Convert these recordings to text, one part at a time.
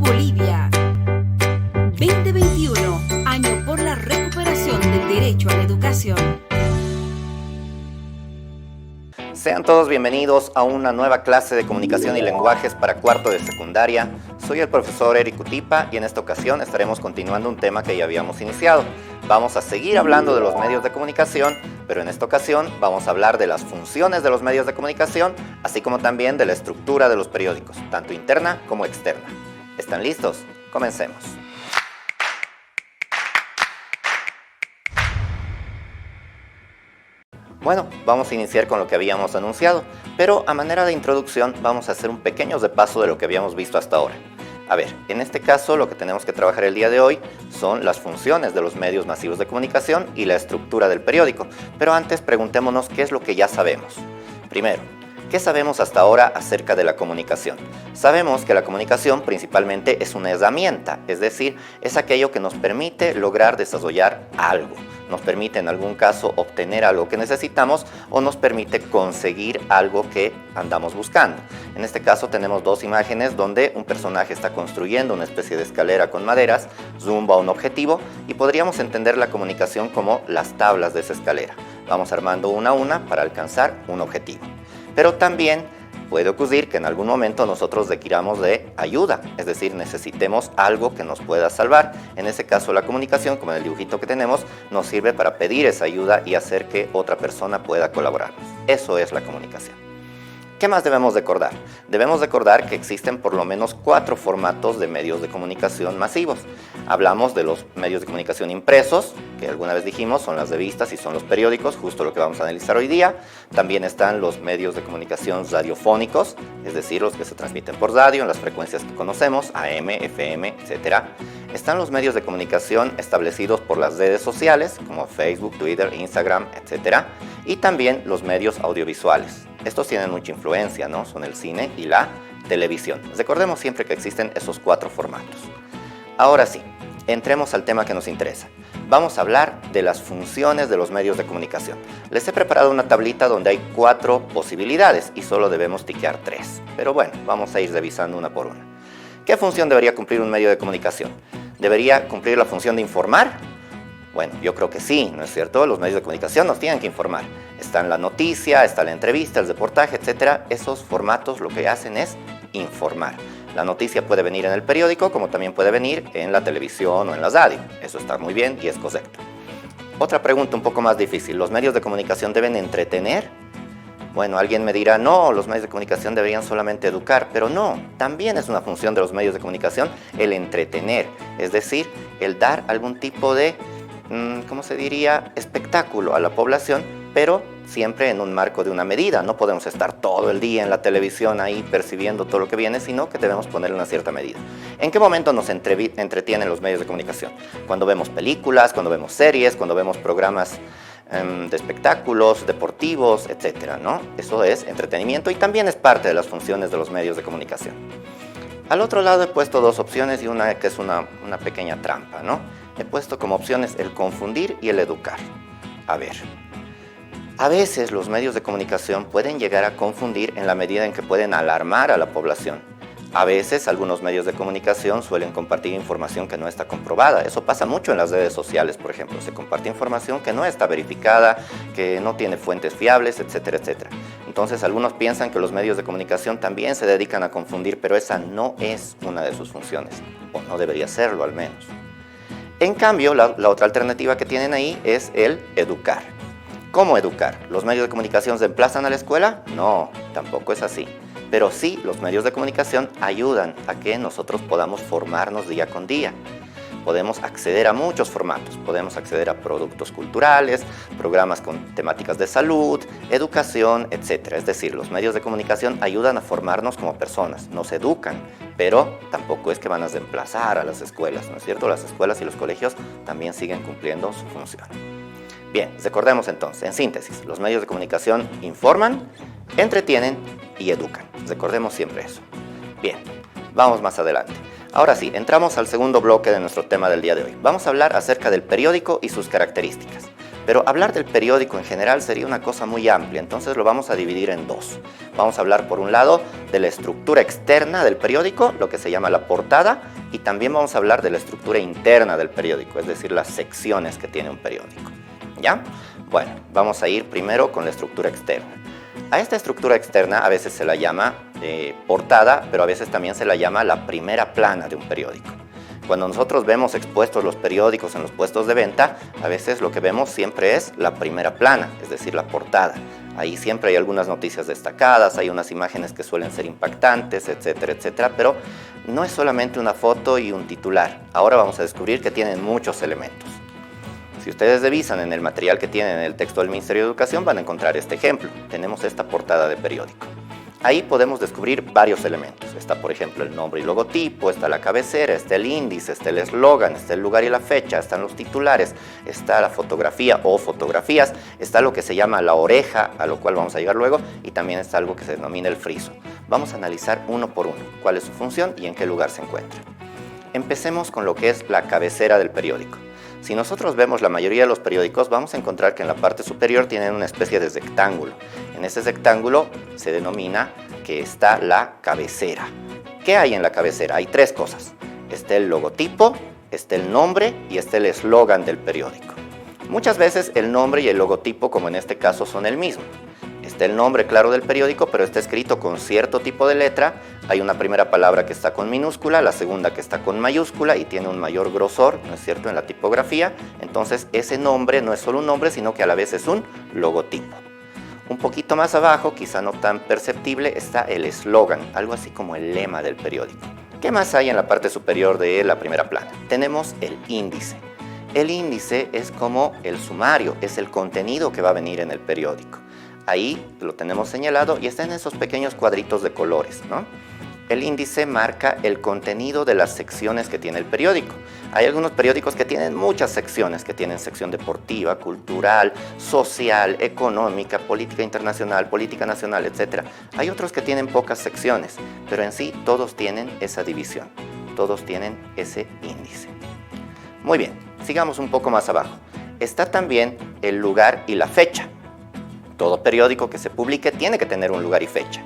Bolivia. 2021, año por la recuperación del derecho a la educación. Sean todos bienvenidos a una nueva clase de comunicación y lenguajes para cuarto de secundaria. Soy el profesor Eric Utipa y en esta ocasión estaremos continuando un tema que ya habíamos iniciado. Vamos a seguir hablando de los medios de comunicación, pero en esta ocasión vamos a hablar de las funciones de los medios de comunicación, así como también de la estructura de los periódicos, tanto interna como externa. ¿Están listos? Comencemos. Bueno, vamos a iniciar con lo que habíamos anunciado, pero a manera de introducción vamos a hacer un pequeño repaso de lo que habíamos visto hasta ahora. A ver, en este caso lo que tenemos que trabajar el día de hoy son las funciones de los medios masivos de comunicación y la estructura del periódico, pero antes preguntémonos qué es lo que ya sabemos. Primero, ¿qué sabemos hasta ahora acerca de la comunicación? Sabemos que la comunicación principalmente es una herramienta, es decir, es aquello que nos permite lograr desarrollar algo. Nos permite en algún caso obtener algo que necesitamos o nos permite conseguir algo que andamos buscando. En este caso tenemos dos imágenes donde un personaje está construyendo una especie de escalera con maderas rumbo a un objetivo y podríamos entender la comunicación como las tablas de esa escalera. Vamos armando una a una para alcanzar un objetivo. Pero también puede ocurrir que en algún momento nosotros requiramos de ayuda, es decir, necesitemos algo que nos pueda salvar. En ese caso la comunicación, como en el dibujito que tenemos, nos sirve para pedir esa ayuda y hacer que otra persona pueda colaborarnos. Eso es la comunicación. ¿Qué más debemos recordar? Debemos recordar que existen por lo menos 4 formatos de medios de comunicación masivos. Hablamos de los medios de comunicación impresos, que alguna vez dijimos son las revistas y son los periódicos, justo lo que vamos a analizar hoy día. También están los medios de comunicación radiofónicos, es decir, los que se transmiten por radio en las frecuencias que conocemos, AM, FM, etc. Están los medios de comunicación establecidos por las redes sociales, como Facebook, Twitter, Instagram, etc. Y también los medios audiovisuales. Estos tienen mucha influencia, ¿no? Son el cine y la televisión. Recordemos siempre que existen esos 4 formatos. Ahora sí, entremos al tema que nos interesa. Vamos a hablar de las funciones de los medios de comunicación. Les he preparado una tablita donde hay 4 posibilidades y solo debemos tiquear 3. Pero bueno, vamos a ir revisando una por una. ¿Qué función debería cumplir un medio de comunicación? ¿Debería cumplir la función de informar? Bueno, yo creo que sí, ¿no es cierto? Los medios de comunicación nos tienen que informar. Está la noticia, está la entrevista, el reportaje, etc. Esos formatos lo que hacen es informar. La noticia puede venir en el periódico, como también puede venir en la televisión o en la radio. Eso está muy bien y es correcto. Otra pregunta un poco más difícil. ¿Los medios de comunicación deben entretener? Bueno, alguien me dirá, no, los medios de comunicación deberían solamente educar, pero no, también es una función de los medios de comunicación el entretener, es decir, el dar algún tipo de ¿cómo se diría? Espectáculo a la población, pero siempre en un marco de una medida. No podemos estar todo el día en la televisión ahí percibiendo todo lo que viene, sino que debemos ponerle una cierta medida. ¿En qué momento nos entretienen los medios de comunicación? Cuando vemos películas, cuando vemos series, cuando vemos programas de espectáculos, deportivos, etcétera, ¿no? Eso es entretenimiento y también es parte de las funciones de los medios de comunicación. Al otro lado he puesto 2 opciones y una que es una pequeña trampa, ¿no? He puesto como opciones el confundir y el educar. A ver, a veces los medios de comunicación pueden llegar a confundir en la medida en que pueden alarmar a la población. A veces algunos medios de comunicación suelen compartir información que no está comprobada. Eso pasa mucho en las redes sociales, por ejemplo. Se comparte información que no está verificada, que no tiene fuentes fiables, etcétera, etcétera. Entonces algunos piensan que los medios de comunicación también se dedican a confundir, pero esa no es una de sus funciones, o no debería serlo al menos. En cambio, la otra alternativa que tienen ahí es el educar. ¿Cómo educar? ¿Los medios de comunicación reemplazan a la escuela? No, tampoco es así. Pero sí, los medios de comunicación ayudan a que nosotros podamos formarnos día con día. Podemos acceder a muchos formatos, podemos acceder a productos culturales, programas con temáticas de salud, educación, etc. Es decir, los medios de comunicación ayudan a formarnos como personas, nos educan, pero tampoco es que van a reemplazar a las escuelas, ¿no es cierto? Las escuelas y los colegios también siguen cumpliendo su función. Bien, recordemos entonces, en síntesis, los medios de comunicación informan, entretienen y educan. Recordemos siempre eso. Bien, vamos más adelante. Ahora sí, entramos al segundo bloque de nuestro tema del día de hoy. Vamos a hablar acerca del periódico y sus características. Pero hablar del periódico en general sería una cosa muy amplia, entonces lo vamos a dividir en dos. Vamos a hablar por un lado de la estructura externa del periódico, lo que se llama la portada, y también vamos a hablar de la estructura interna del periódico, es decir, las secciones que tiene un periódico. ¿Ya? Bueno, vamos a ir primero con la estructura externa. A esta estructura externa a veces se la llama portada, pero a veces también se la llama la primera plana de un periódico. Cuando nosotros vemos expuestos los periódicos en los puestos de venta, a veces lo que vemos siempre es la primera plana, es decir, la portada. Ahí siempre hay algunas noticias destacadas, hay unas imágenes que suelen ser impactantes, etcétera, etcétera, pero no es solamente una foto y un titular. Ahora vamos a descubrir que tienen muchos elementos. Si ustedes revisan en el material que tienen en el texto del Ministerio de Educación, van a encontrar este ejemplo. Tenemos esta portada de periódico. Ahí podemos descubrir varios elementos. Está, por ejemplo, el nombre y logotipo, está la cabecera, está el índice, está el eslogan, está el lugar y la fecha, están los titulares, está la fotografía o fotografías, está lo que se llama la oreja, a lo cual vamos a llegar luego, y también está algo que se denomina el friso. Vamos a analizar uno por uno cuál es su función y en qué lugar se encuentra. Empecemos con lo que es la cabecera del periódico. Si nosotros vemos la mayoría de los periódicos, vamos a encontrar que en la parte superior tienen una especie de rectángulo. En ese rectángulo se denomina que está la cabecera. ¿Qué hay en la cabecera? Hay tres cosas. Está el logotipo, está el nombre y está el eslogan del periódico. Muchas veces el nombre y el logotipo, como en este caso, son el mismo. Está el nombre, claro, del periódico, pero está escrito con cierto tipo de letra. Hay una primera palabra que está con minúscula, la segunda que está con mayúscula y tiene un mayor grosor, ¿no es cierto?, en la tipografía. Entonces, ese nombre no es solo un nombre, sino que a la vez es un logotipo. Un poquito más abajo, quizá no tan perceptible, está el eslogan, algo así como el lema del periódico. ¿Qué más hay en la parte superior de la primera plana? Tenemos el índice. El índice es como el sumario, es el contenido que va a venir en el periódico. Ahí lo tenemos señalado y está en esos pequeños cuadritos de colores, ¿no? El índice marca el contenido de las secciones que tiene el periódico. Hay algunos periódicos que tienen muchas secciones, que tienen sección deportiva, cultural, social, económica, política internacional, política nacional, etc. Hay otros que tienen pocas secciones, pero en sí todos tienen esa división, todos tienen ese índice. Muy bien, sigamos un poco más abajo. Está también el lugar y la fecha. Todo periódico que se publique tiene que tener un lugar y fecha.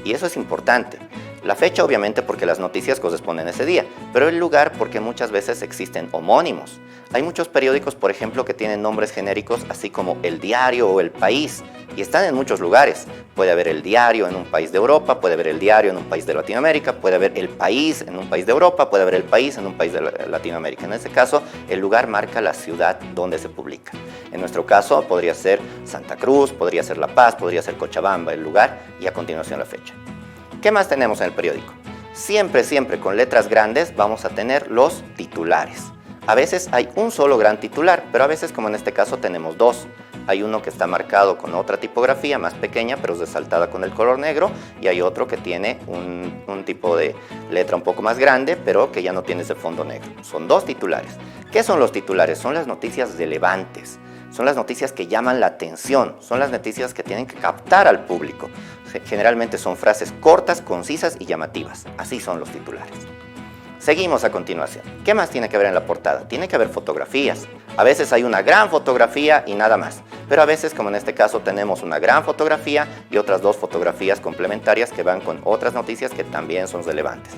Y eso es importante. La fecha obviamente porque las noticias corresponden a ese día, pero el lugar porque muchas veces existen homónimos. Hay muchos periódicos, por ejemplo, que tienen nombres genéricos así como El Diario o El País, y están en muchos lugares. Puede haber El Diario en un país de Europa, puede haber El Diario en un país de Latinoamérica, puede haber El País en un país de Europa, puede haber El País en un país de Latinoamérica. En este caso, el lugar marca la ciudad donde se publica. En nuestro caso, podría ser Santa Cruz, podría ser La Paz, podría ser Cochabamba el lugar, y a continuación la fecha. ¿Qué más tenemos en el periódico? Siempre con letras grandes vamos a tener los titulares. A veces hay un solo gran titular, pero a veces, como en este caso, tenemos dos. Hay uno que está marcado con otra tipografía más pequeña, pero resaltada con el color negro, y hay otro que tiene un tipo de letra un poco más grande, pero que ya no tiene ese fondo negro. Son dos titulares. ¿Qué son los titulares? Son las noticias relevantes. Son las noticias que llaman la atención, son las noticias que tienen que captar al público. Generalmente son frases cortas, concisas y llamativas. Así son los titulares. Seguimos a continuación. ¿Qué más tiene que haber en la portada? Tiene que haber fotografías. A veces hay una gran fotografía y nada más. Pero a veces, como en este caso, tenemos una gran fotografía y otras dos fotografías complementarias que van con otras noticias que también son relevantes.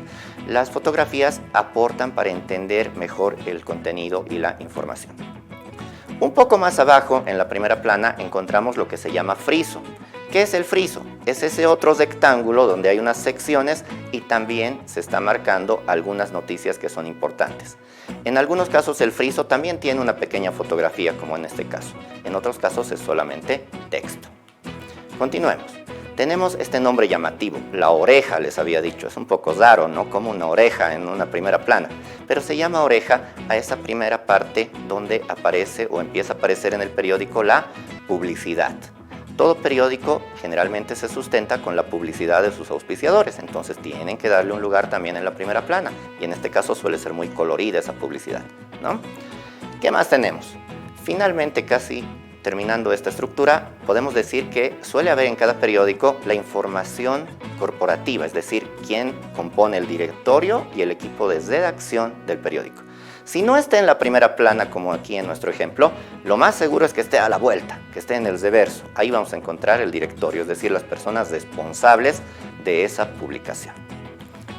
Las fotografías aportan para entender mejor el contenido y la información. Un poco más abajo, en la primera plana, encontramos lo que se llama friso. ¿Qué es el friso? Es ese otro rectángulo donde hay unas secciones y también se está marcando algunas noticias que son importantes. En algunos casos el friso también tiene una pequeña fotografía, como en este caso. En otros casos es solamente texto. Continuemos. Tenemos este nombre llamativo, la oreja, les había dicho. Es un poco raro, ¿no? Como una oreja en una primera plana. Pero se llama oreja a esa primera parte donde aparece o empieza a aparecer en el periódico la publicidad. Todo periódico generalmente se sustenta con la publicidad de sus auspiciadores, entonces tienen que darle un lugar también en la primera plana. Y en este caso suele ser muy colorida esa publicidad, ¿no? ¿Qué más tenemos? Finalmente, casi terminando esta estructura, podemos decir que suele haber en cada periódico la información corporativa, es decir, quién compone el directorio y el equipo de redacción del periódico. Si no esté en la primera plana, como aquí en nuestro ejemplo, lo más seguro es que esté a la vuelta, que esté en el reverso. Ahí vamos a encontrar el directorio, es decir, las personas responsables de esa publicación.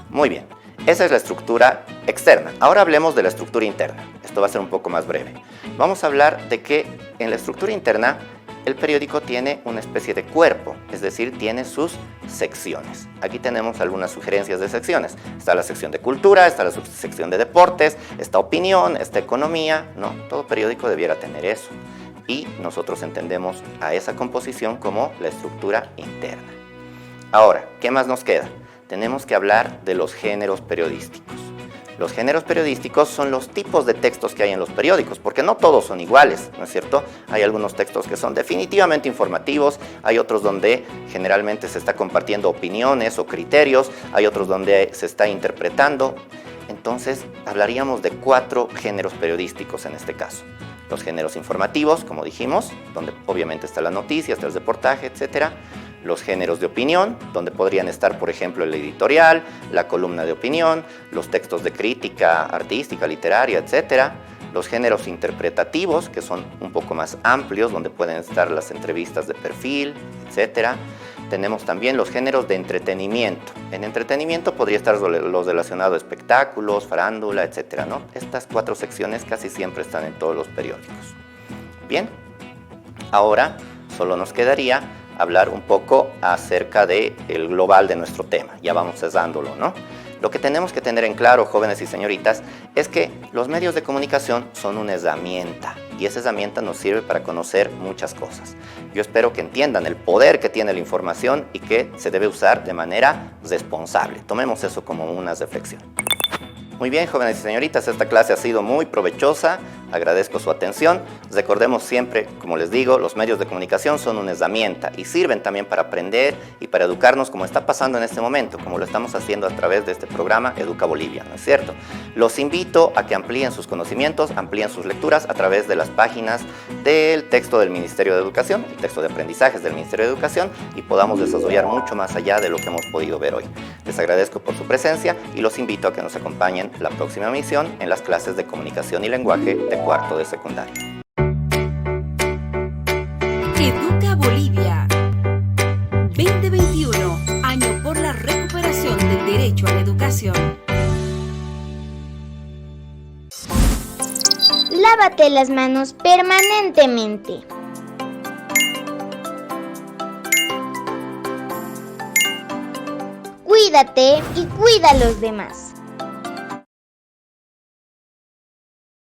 Muy bien, esa es la estructura externa. Ahora hablemos de la estructura interna. Esto va a ser un poco más breve. Vamos a hablar de que en la estructura interna el periódico tiene una especie de cuerpo, es decir, tiene sus secciones. Aquí tenemos algunas sugerencias de secciones. Está la sección de cultura, está la sección de deportes, está opinión, está economía, ¿no? Todo periódico debiera tener eso. Y nosotros entendemos a esa composición como la estructura interna. Ahora, ¿qué más nos queda? Tenemos que hablar de los géneros periodísticos. Los géneros periodísticos son los tipos de textos que hay en los periódicos, porque no todos son iguales, ¿no es cierto? Hay algunos textos que son definitivamente informativos, hay otros donde generalmente se está compartiendo opiniones o criterios, hay otros donde se está interpretando. Entonces, hablaríamos de 4 géneros periodísticos en este caso. Los géneros informativos, como dijimos, donde obviamente está la noticia, está el reportaje, etcétera. Los géneros de opinión, donde podrían estar, por ejemplo, el editorial, la columna de opinión, los textos de crítica artística, literaria, etc. Los géneros interpretativos, que son un poco más amplios, donde pueden estar las entrevistas de perfil, etc. Tenemos también los géneros de entretenimiento. En entretenimiento podría estar los relacionados a espectáculos, farándula, etc., ¿no? Estas 4 secciones casi siempre están en todos los periódicos. Bien, ahora solo nos quedaría hablar un poco acerca del global de nuestro tema. Ya vamos cesándolo, ¿no? Lo que tenemos que tener en claro, jóvenes y señoritas, es que los medios de comunicación son una herramienta y esa herramienta nos sirve para conocer muchas cosas. Yo espero que entiendan el poder que tiene la información y que se debe usar de manera responsable. Tomemos eso como una reflexión. Muy bien, jóvenes y señoritas, esta clase ha sido muy provechosa, agradezco su atención. Recordemos siempre, como les digo, los medios de comunicación son una herramienta y sirven también para aprender y para educarnos como está pasando en este momento, como lo estamos haciendo a través de este programa Educa Bolivia, ¿no es cierto? Los invito a que amplíen sus conocimientos, amplíen sus lecturas a través de las páginas del texto del Ministerio de Educación, el texto de aprendizajes del Ministerio de Educación, y podamos desarrollar mucho más allá de lo que hemos podido ver hoy. Les agradezco por su presencia y los invito a que nos acompañen la próxima emisión en las clases de comunicación y lenguaje de cuarto de secundaria. Educa Bolivia 2021, año por la recuperación del derecho a la educación. Lávate las manos permanentemente. Cuídate y cuida a los demás.